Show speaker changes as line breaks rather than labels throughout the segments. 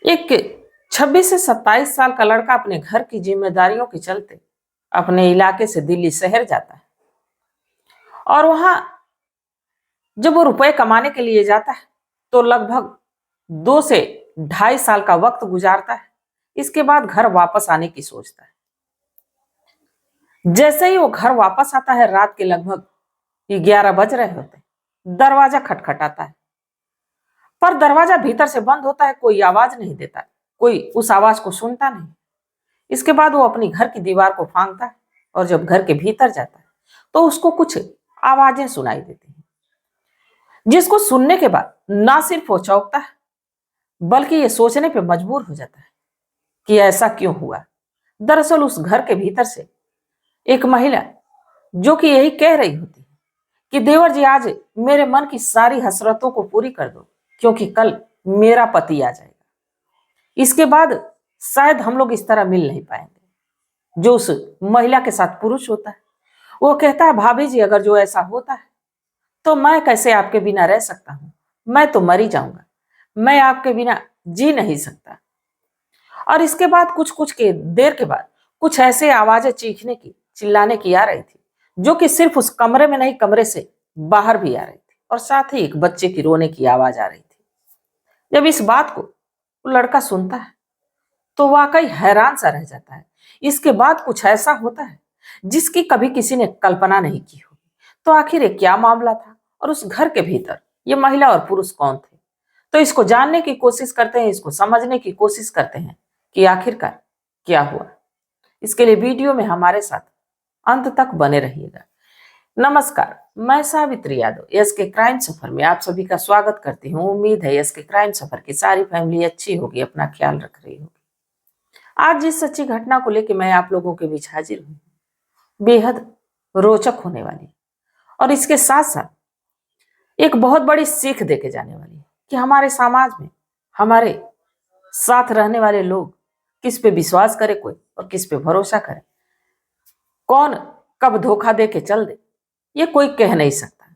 एक 26 से 27 साल का लड़का अपने घर की जिम्मेदारियों के चलते अपने इलाके से दिल्ली शहर जाता है। और वहां जब वो रुपए कमाने के लिए जाता है तो लगभग 2 से ढाई साल का वक्त गुजारता है। इसके बाद घर वापस आने की सोचता है। जैसे ही वो घर वापस आता है, रात के लगभग 11 बज रहे होते हैं। दरवाजा खटखटाता है, पर दरवाजा भीतर से बंद होता है। कोई आवाज नहीं देता, कोई उस आवाज को सुनता नहीं। इसके बाद वो अपनी घर की दीवार को फांकता है और जब घर के भीतर जाता है तो उसको कुछ आवाजें सुनाई देती हैं, जिसको सुनने के बाद ना सिर्फ वो चौंकता है बल्कि ये सोचने पे मजबूर हो जाता है कि ऐसा क्यों हुआ। दरअसल उस घर के भीतर से एक महिला, जो कि यही कह रही होती है कि देवर जी, आज मेरे मन की सारी हसरतों को पूरी कर दो, क्योंकि कल मेरा पति आ जाएगा। इसके बाद शायद हम लोग इस तरह मिल नहीं पाएंगे जो उस महिला के साथ पुरुष होता है। वो कहता है, भाभी जी, अगर जो ऐसा होता है तो मैं कैसे आपके बिना रह सकता हूं। मैं तो मर ही जाऊंगा, मैं आपके बिना जी नहीं सकता। और इसके बाद कुछ कुछ के देर के बाद कुछ ऐसे आवाजें चीखने की, चिल्लाने की आ रही थी, जो कि सिर्फ उस कमरे में नहीं, कमरे से बाहर भी आ रही थी। और साथ ही एक बच्चे की रोने की आवाज आ रही थी। जब इस बात को वो लड़का सुनता है तो वाकई हैरान सा रह जाता है। इसके बाद कुछ ऐसा होता है जिसकी कभी किसी ने कल्पना नहीं की होगी। तो आखिर ये क्या मामला था और उस घर के भीतर ये महिला और पुरुष कौन थे? तो इसको जानने की कोशिश करते हैं, इसको समझने की कोशिश करते हैं कि आखिरकार क्या हुआ। इसके लिए वीडियो में हमारे साथ अंत तक बने रहिएगा। नमस्कार, मैं सावित्री यादव यस के क्राइम सफर में आप सभी का स्वागत करती हूँ। उम्मीद है यस के क्राइम सफर की सारी फैमिली अच्छी होगी, अपना ख्याल रख रही होगी। आज जिस सच्ची घटना को लेकर मैं आप लोगों के बीच हाजिर हूँ, बेहद रोचक होने वाली है और इसके साथ साथ एक बहुत बड़ी सीख देके जाने वाली है कि हमारे समाज में हमारे साथ रहने वाले लोग किस पे विश्वास करे कोई और किस पे भरोसा करे, कौन कब धोखा दे के चल दे, ये कोई कह नहीं सकता,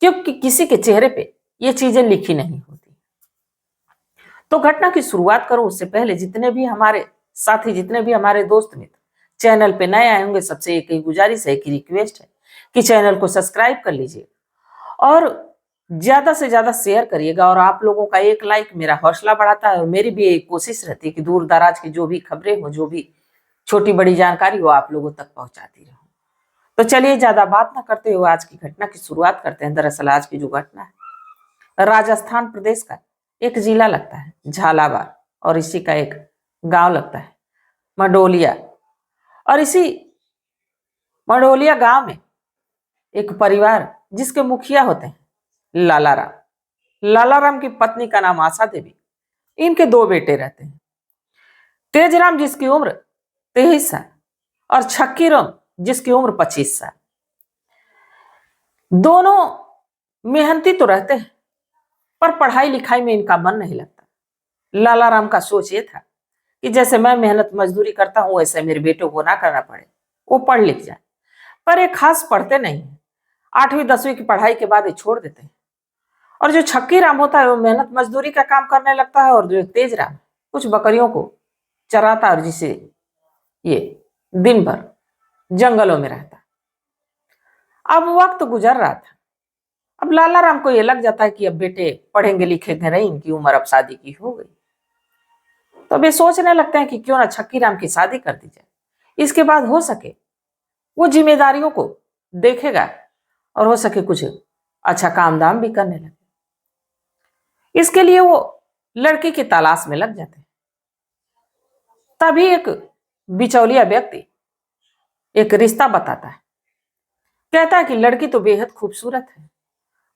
क्योंकि किसी के चेहरे पे ये चीजें लिखी नहीं होती। तो घटना की शुरुआत करूं उससे पहले जितने भी हमारे साथी, जितने भी हमारे दोस्त मित्र चैनल पे नए आए होंगे, सबसे एक ही गुजारिश है, एक ही रिक्वेस्ट है कि चैनल को सब्सक्राइब कर लीजिए और ज्यादा से ज्यादा शेयर करिएगा। और आप लोगों का एक लाइक मेरा हौसला बढ़ाता है और मेरी भी एक कोशिश रहती है कि दूर दराज की जो भी खबरें हो, जो भी छोटी बड़ी जानकारी हो, आप लोगों तक पहुंचाती रहूं। तो चलिए ज्यादा बात ना करते हुए आज की घटना की शुरुआत करते हैं। दरअसल आज की जो घटना है राजस्थान प्रदेश का एक जिला लगता है झालावाड़, और इसी का एक गांव लगता है मंडोलिया। और इसी मंडोलिया गांव में एक परिवार जिसके मुखिया होते हैं लाला राम। लाला राम की पत्नी का नाम आशा देवी। इनके दो बेटे रहते हैं, तेजराम जिसकी उम्र 23 साल और छक्की राम जिसकी उम्र 25 साल। दोनों मेहनती तो रहते हैं पर पढ़ाई लिखाई में इनका मन नहीं लगता। लाला राम का सोच ये था कि जैसे मैं मेहनत मजदूरी करता हूं वैसे मेरे बेटों को ना करना पड़े, वो पढ़ लिख जाए। पर ये खास पढ़ते नहीं है, 8वीं 10वीं की पढ़ाई के बाद ये छोड़ देते हैं। और जो छक्की राम होता है वो मेहनत मजदूरी का काम करने लगता है, और जो तेज राम कुछ बकरियों को चराता है और जिसे ये दिन भर जंगलों में रहता। अब वक्त गुजर रहा था। अब लाला राम को ये लग जाता है कि अब बेटे पढ़ेंगे लिखेंगे नहीं, इनकी उम्र अब शादी की हो गई। तो अब ये सोचने लगते हैं कि क्यों ना छक्की राम की शादी कर दी जाए। इसके बाद हो सके वो जिम्मेदारियों को देखेगा और हो सके कुछ अच्छा काम दाम भी करने लगे। इसके लिए वो लड़की की तलाश में लग जाते हैं। तभी एक बिचौलिया व्यक्ति एक रिश्ता बताता है। कहता है कि लड़की तो बेहद खूबसूरत है,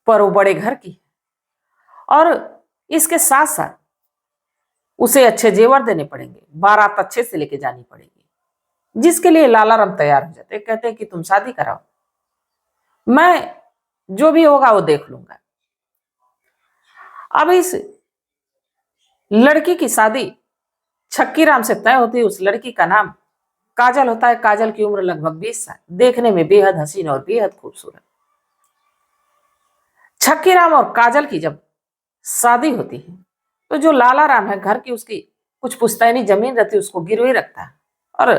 पर वो बड़े घर की है और इसके साथ साथ उसे अच्छे जेवर देने पड़ेंगे, बारात अच्छे से लेके जानी पड़ेगी। जिसके लिए लाला राम तैयार हो जाते हैं। कहते हैं कि तुम शादी कराओ, मैं जो भी होगा वो देख लूंगा। अब इस लड़की की शादी छक्की राम से तय होती है। उस लड़की का नाम काजल होता है। काजल की उम्र लगभग 20 साल, देखने में बेहद हसीन और बेहद खूबसूरत। छक्की राम और काजल की जब शादी होती है तो जो लाला राम है घर की उसकी कुछ पुश्तैनी जमीन रहती है उसको गिरवी रखता है और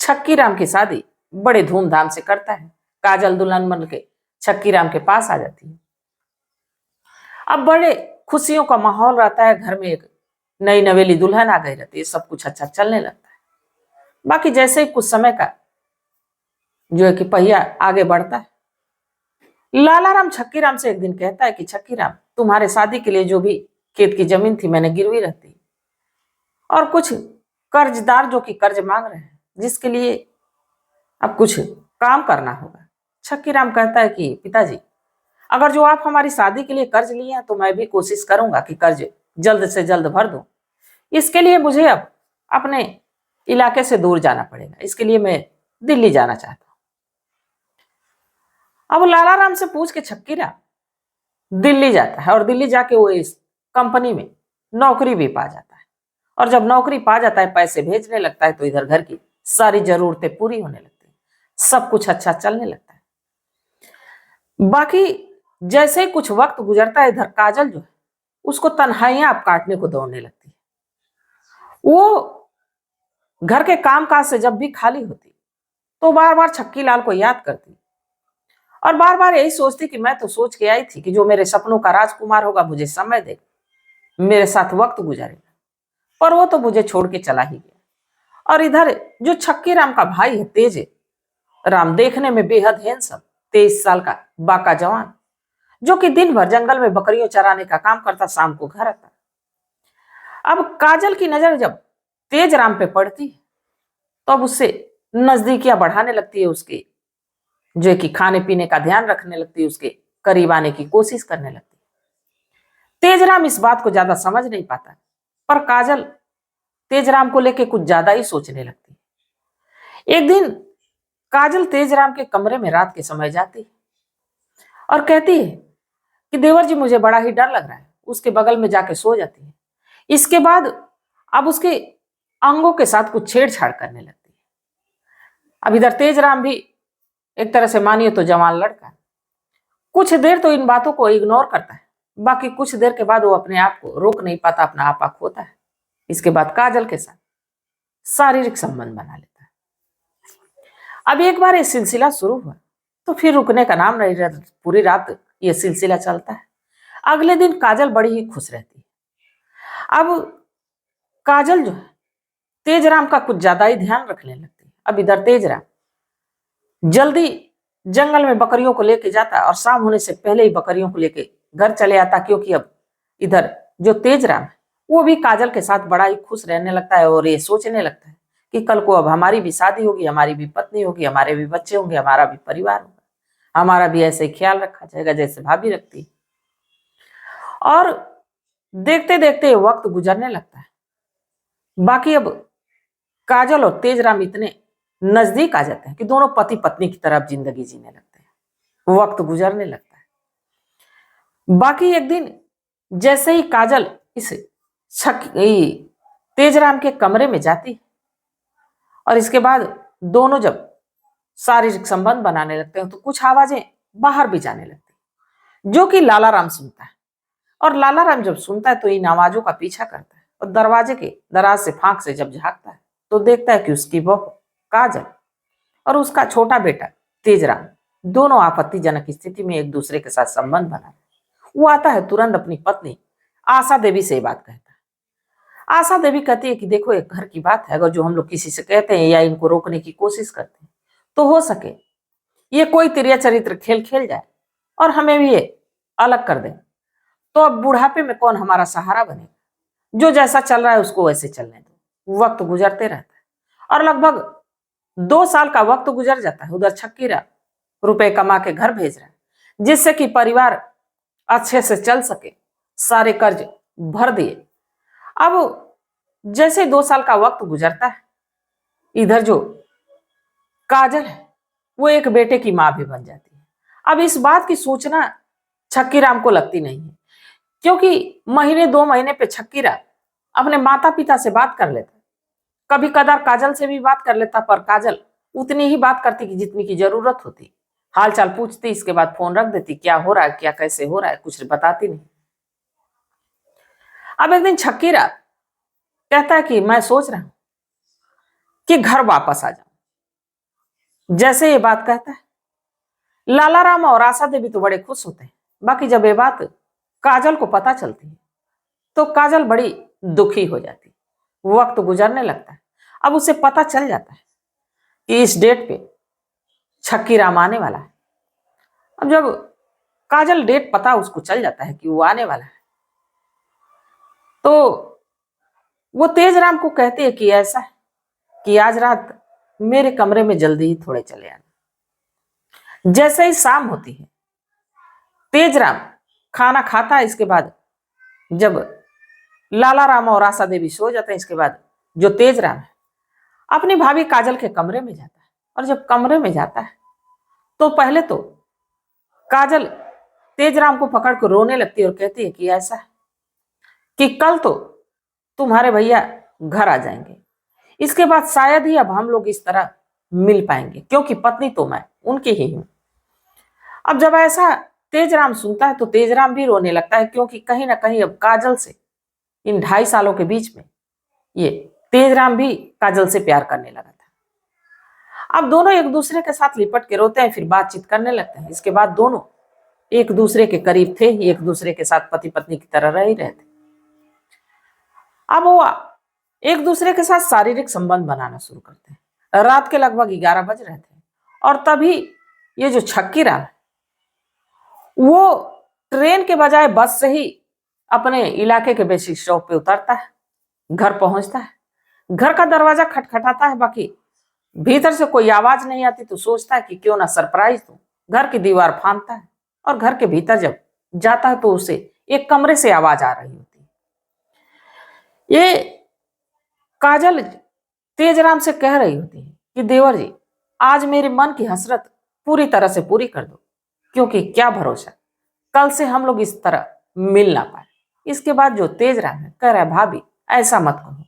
छक्की राम की शादी बड़े धूमधाम से करता है। काजल दुल्हन बन के छक्की राम के पास आ जाती है। अब बड़े खुशियों का माहौल रहता है घर में, एक नई नवेली दुल्हन आ गई रहती है, सब कुछ अच्छा चलने लगता है। बाकी जैसे ही कुछ समय का जो है कि पहिया आगे बढ़ता है, लाला राम छक्की राम से एक दिन कहता है कि छक्की राम, तुम्हारे शादी के लिए जो भी खेत की जमीन थी मैंने गिरवी रखी और कुछ कर्जदार जो कि कर्ज मांग रहे हैं जिसके लिए अब कुछ काम करना होगा। छक्की राम कहता है कि पिताजी, अगर जो आप हमारी शादी के लिए कर्ज लिए हैं तो मैं भी कोशिश करूंगा कि कर्ज जल्द से जल्द भर दूं। इसके लिए मुझे अब अपने इलाके से दूर जाना पड़ेगा, इसके लिए मैं दिल्ली जाना चाहता हूं। अब लाला राम से पूछ के छक्की राम दिल्ली जाता है और दिल्ली जाके वो इस कंपनी में नौकरी भी पा जाता है और जब नौकरी पा जाता है पैसे भेजने लगता है तो इधर घर की सारी जरूरतें पूरी होने लगती है, सब कुछ अच्छा चलने लगता है। बाकी जैसे ही कुछ वक्त गुजरता है, इधर काजल जो है उसको तन्हाइयां अब काटने को दौड़ने लगती है। वो घर के काम काज से जब भी खाली होती तो बार बार छक्की लाल को याद करती और बार बार यही सोचती कि मैं तो सोच के आई थी कि जो मेरे सपनों का राजकुमार होगा मुझे समय देगा, मेरे साथ वक्त गुजारेगा, पर वो तो मुझे छोड़ के चला ही गया। और इधर जो छक्की राम का भाई है तेज राम, देखने में बेहद हैंडसम, 23 साल का बाका जवान, जो कि दिन भर जंगल में बकरियों चराने का काम करता, शाम को घर आता। अब काजल की नजर जब तेज राम पे पड़ती है तो अब उससे नजदीकियां बढ़ाने लगती है, उसके जो है कि खाने पीने का ध्यान रखने लगती है, उसके करीब आने की कोशिश करने लगती है। तेजराम इस बात को ज्यादा समझ नहीं पाता, पर काजल तेजराम को लेके कुछ ज्यादा ही सोचने लगती है। एक दिन काजल तेजराम के कमरे में रात के समय जाती है और कहती है कि देवर जी मुझे बड़ा ही डर लग रहा है। उसके बगल में जाके सो जाती है। इसके बाद अब उसके अंगों के साथ कुछ छेड़छाड़ करने लगती है। अब इधर तेजराम भी एक तरह से मानिए तो जवान लड़का है, कुछ देर तो इन बातों को इग्नोर करता है, बाकी कुछ देर के बाद वो अपने आप को रोक नहीं पाता, अपना आपा खोता है। इसके बाद काजल के साथ शारीरिक संबंध बना लेता है। अब एक बार ये सिलसिला शुरू हुआ तो फिर रुकने का नाम नहीं रहता, पूरी रात ये सिलसिला चलता है। अगले दिन काजल बड़ी ही खुश रहती है। अब काजल जो है तेजराम का कुछ ज्यादा ही ध्यान रखने लगती है। अब इधर तेजराम जल्दी जंगल में बकरियों को लेके जाता और शाम होने से पहले ही बकरियों को लेके घर चले आता, क्योंकि अब इधर जो तेजराम है वो भी काजल के साथ बड़ा ही खुश रहने लगता है और ये सोचने लगता है कि कल को अब हमारी भी शादी होगी, हमारी भी पत्नी होगी, हमारे भी बच्चे होंगे, हमारा भी परिवार होगा, हमारा भी ऐसे ही ख्याल रखा जाएगा जैसे भाभी रखती है। और देखते देखते वक्त गुजरने लगता है। बाकी अब काजल और तेजराम इतने नजदीक आ जाते हैं कि दोनों पति पत्नी की तरफ जिंदगी जीने लगते हैं, वक्त गुजरने लगता है। बाकी एक दिन जैसे ही काजल इस तेजराम के कमरे में जाती और इसके बाद दोनों जब शारीरिक संबंध बनाने लगते हैं तो कुछ आवाजें बाहर भी जाने लगती, जो कि लाला राम सुनता है। और लाला राम जब सुनता है तो इन आवाजों का पीछा करता है और दरवाजे के दराज से फांक से जब झांकता है तो देखता है कि उसकी बहू काजल और उसका छोटा बेटा तेजराम दोनों आपत्तिजनक स्थिति में एक दूसरे के साथ संबंध बना रहे। वो आता है, तुरंत अपनी पत्नी आशा देवी से बात कहता है। आशा देवी कहती है कि देखो एक घर की बात है, अगर जो हम लोग किसी से कहते हैं या इनको रोकने की कोशिश करते हैं तो हो सके ये कोई तिरिया चरित्र खेल खेल जाए और हमें भी ये अलग कर दे, तो अब बुढ़ापे में कौन हमारा सहारा बनेगा। जो जैसा चल रहा है उसको वैसे चलने दो। वक्त गुजरते रहता है और लगभग 2 साल का वक्त गुजर जाता है। उधर छक्की राम रुपए कमा के घर भेज रहा है जिससे कि परिवार अच्छे से चल सके, सारे कर्ज भर दिए। अब जैसे 2 साल का वक्त गुजरता है, इधर जो काजल है वो एक बेटे की मां भी बन जाती है। अब इस बात की सूचना छक्की राम को लगती नहीं है, क्योंकि महीने 2 महीने पे छक्की राम अपने माता पिता से बात कर लेता, कभी कदार काजल से भी बात कर लेता, पर काजल उतनी ही बात करती कि जितनी की जरूरत होती। हाल चाल पूछती, इसके बाद फोन रख देती, क्या हो रहा है, क्या कैसे हो रहा है, कुछ बताती नहीं। अब एक दिन छक्कीराम कहता है कि मैं सोच रहा हूं कि घर वापस आ जाऊं। जैसे ये बात कहता है, लाला राम और आशा देवी तो बड़े खुश होते हैं। बाकी जब ये बात काजल को पता चलती है तो काजल बड़ी दुखी हो जाती है। वक्त गुजरने लगता है। अब उसे पता चल जाता है कि इस डेट पे छक्कीराम आने वाला है। अब जब काजल डेट पता उसको चल जाता है कि वो आने वाला है, तो वो तेजराम को कहती है कि ऐसा है कि आज रात मेरे कमरे में जल्दी ही थोड़े चले आना। जैसे ही शाम होती है, तेजराम खाना खाता है। इसके बाद जब लाला राम और आशा देवी सो जाते हैं, इसके बाद जो तेजराम है अपनी भाभी काजल के कमरे में जाता है। और जब कमरे में जाता है तो पहले तो काजल तेजराम को पकड़ कर रोने लगती है और कहती है कि ऐसा है कि कल तो तुम्हारे भैया घर आ जाएंगे, इसके बाद शायद ही अब हम लोग इस तरह मिल पाएंगे, क्योंकि पत्नी तो मैं उनकी ही हूं। अब जब ऐसा तेजराम सुनता है तो तेजराम भी रोने लगता है, क्योंकि कहीं ना कहीं अब काजल से इन 2.5 सालों के बीच में ये तेजराम भी काजल से प्यार करने लगा था। अब दोनों एक दूसरे के साथ लिपट के रोते हैं, फिर बातचीत करने लगते हैं। इसके बाद दोनों एक दूसरे के करीब थे, एक दूसरे के साथ पति पत्नी की तरह रह ही रहे थे। अब वो एक दूसरे के साथ शारीरिक संबंध बनाना शुरू करते हैं। रात के लगभग 11 बज रहे थे और तभी ये जो छक्कीराम है वो ट्रेन के बजाय बस से ही अपने इलाके के बेसिक स्टॉप पे उतरता है, घर पहुंचता है। घर का दरवाजा खटखटाता है, बाकी भीतर से कोई आवाज नहीं आती तो सोचता है कि क्यों ना सरप्राइज दूं। घर की दीवार फांदता है और घर के भीतर जब जाता है तो उसे एक कमरे से आवाज आ रही होती है। ये काजल तेजराम से कह रही होती है कि देवर जी, आज मेरे मन की हसरत पूरी तरह से पूरी कर दो, क्योंकि क्या भरोसा कल से हम लोग इस तरह मिल ना पाए। इसके बाद जो तेजराम है कह रहा है, भाभी ऐसा मत कहो,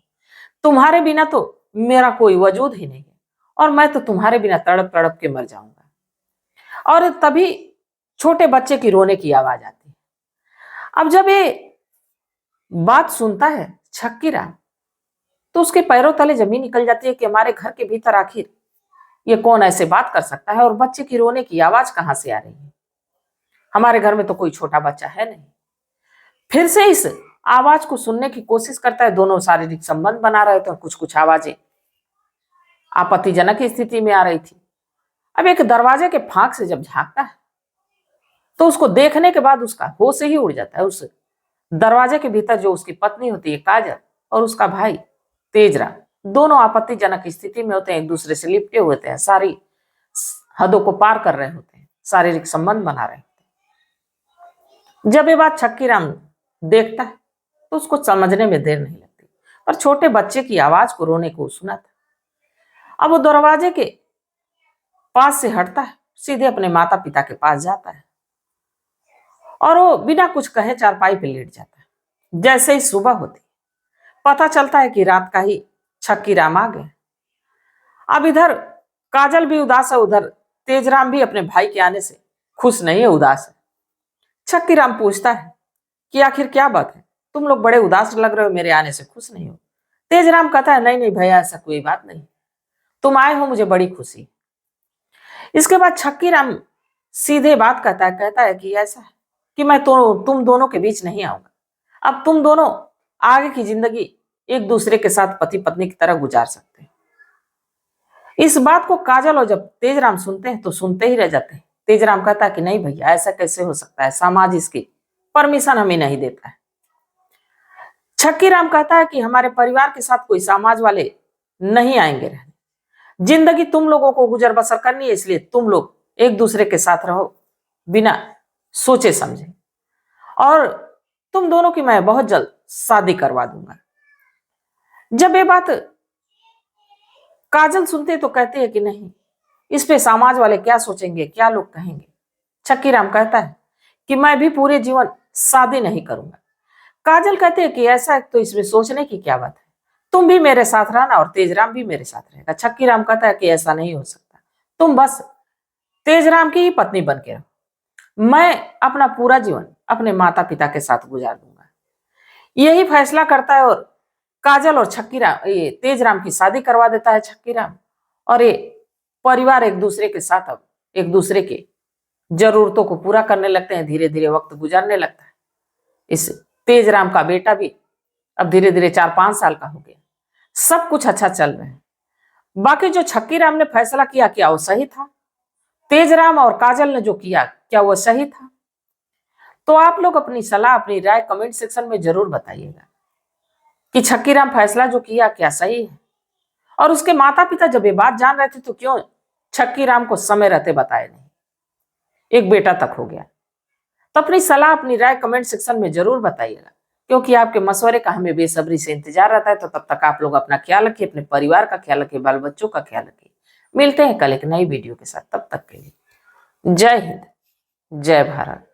तुम्हारे बिना तो मेरा कोई वजूद ही नहीं है और मैं तो तुम्हारे बिना तड़प तड़प के मर जाऊंगा। और तभी छोटे बच्चे की रोने की आवाज आती है। अब जब ये बात सुनता है छक्कीराम तो उसके पैरों तले जमीन निकल जाती है कि हमारे घर के भीतर आखिर ये कौन ऐसे बात कर सकता है और बच्चे की रोने की आवाज कहां से आ रही है। हमारे घर में तो कोई छोटा बच्चा है नहीं। फिर से इस आवाज को सुनने की कोशिश करता है। दोनों शारीरिक संबंध बना रहे थे और कुछ कुछ आवाजें आपत्तिजनक स्थिति में आ रही थी। अब एक दरवाजे के फांक से जब झांकता है तो उसको देखने के बाद उसका होश ही उड़ जाता है। उस दरवाजे के भीतर जो उसकी पत्नी होती है काजल और उसका भाई तेजराम, दोनों आपत्तिजनक स्थिति में होते हैं, एक दूसरे से लिपटे हुए होते हैं, सारी हदों को पार कर रहे होते हैं, शारीरिक संबंध बना रहे होते हैं। जब ये बात छक्कीराम देखता है तो उसको समझने में देर नहीं लगती, पर छोटे बच्चे की आवाज को रोने को सुना था। अब वो दरवाजे के पास से हटता है, सीधे अपने माता पिता के पास जाता है और वो बिना कुछ कहे चारपाई पे लेट जाता है। जैसे ही सुबह होती पता चलता है कि रात का ही छक्कीराम आ गए। अब इधर काजल भी उदास है, उधर तेजराम भी अपने भाई के आने से खुश नहीं है, उदास है। छक्कीराम पूछता है कि आखिर क्या बात है, तुम लोग बड़े उदास लग रहे हो, मेरे आने से खुश नहीं हो। तेजराम कहता है, नहीं नहीं भैया, ऐसा कोई बात नहीं, तुम आए हो मुझे बड़ी खुशी। इसके बाद छक्कीराम सीधे बात कहता है कि ऐसा है कि मैं तो तुम दोनों के बीच नहीं आऊंगा। अब तुम दोनों आगे की जिंदगी एक दूसरे के साथ पति पत्नी की तरह गुजार सकते हैं। इस बात को काजल और जब तेजराम सुनते हैं तो सुनते ही रह जाते हैं। तेजराम कहता है कि नहीं भैया, ऐसा कैसे हो सकता है, समाज इसकी परमिशन हमें नहीं देता है। छक्कीराम कहता है कि हमारे परिवार के साथ कोई समाज वाले नहीं आएंगे रहने, जिंदगी तुम लोगों को गुजर बसर करनी है, इसलिए तुम लोग एक दूसरे के साथ रहो बिना सोचे समझे, और तुम दोनों की मैं बहुत जल्द शादी करवा दूंगा। जब ये बात काजल सुनते तो कहते हैं कि नहीं, इस पे समाज वाले क्या सोचेंगे, क्या लोग कहेंगे। छक्कीराम कहता है कि मैं भी पूरे जीवन शादी नहीं करूंगा। काजल कहते हैं कि ऐसा है तो इसमें सोचने की क्या बात है, तुम भी मेरे साथ रहना और तेजराम भी मेरे साथ रहेगा। छक्कीराम कहता है कि ऐसा नहीं हो सकता, तुम बस तेजराम की ही पत्नी बन के रहो, मैं अपना पूरा जीवन अपने माता पिता के साथ गुजार दूंगा। यही फैसला करता है और काजल और छक्की राम, ये तेज राम की शादी करवा देता है छक्की राम। और ये परिवार एक दूसरे के साथ अब एक दूसरे के जरूरतों को पूरा करने लगते हैं। धीरे धीरे वक्त गुजरने लगता है। इस तेज राम का बेटा भी अब धीरे धीरे 4-5 साल का हो गया। सब कुछ अच्छा चल रहा है। बाकी जो छक्की राम ने फैसला किया क्या वो सही था? तेज राम और काजल ने जो किया क्या वो सही था? तो आप लोग अपनी सलाह, अपनी राय कमेंट सेक्शन में जरूर बताइएगा कि छक्की राम फैसला जो किया क्या सही है। और उसके माता पिता जब ये बात जान रहे थे तो क्यों छक्की राम को समय रहते बताए नहीं? एक बेटा तक हो गया। तो अपनी सलाह, अपनी राय कमेंट सेक्शन में जरूर बताइएगा, क्योंकि आपके मशवरे का हमें बेसब्री से इंतजार रहता है। तो तब तक आप लोग अपना ख्याल रखिए, अपने परिवार का ख्याल रखिए, बाल बच्चों का ख्याल रखिए। मिलते हैं कल एक नई वीडियो के साथ। तब तक के लिए जय हिंद, जय भारत।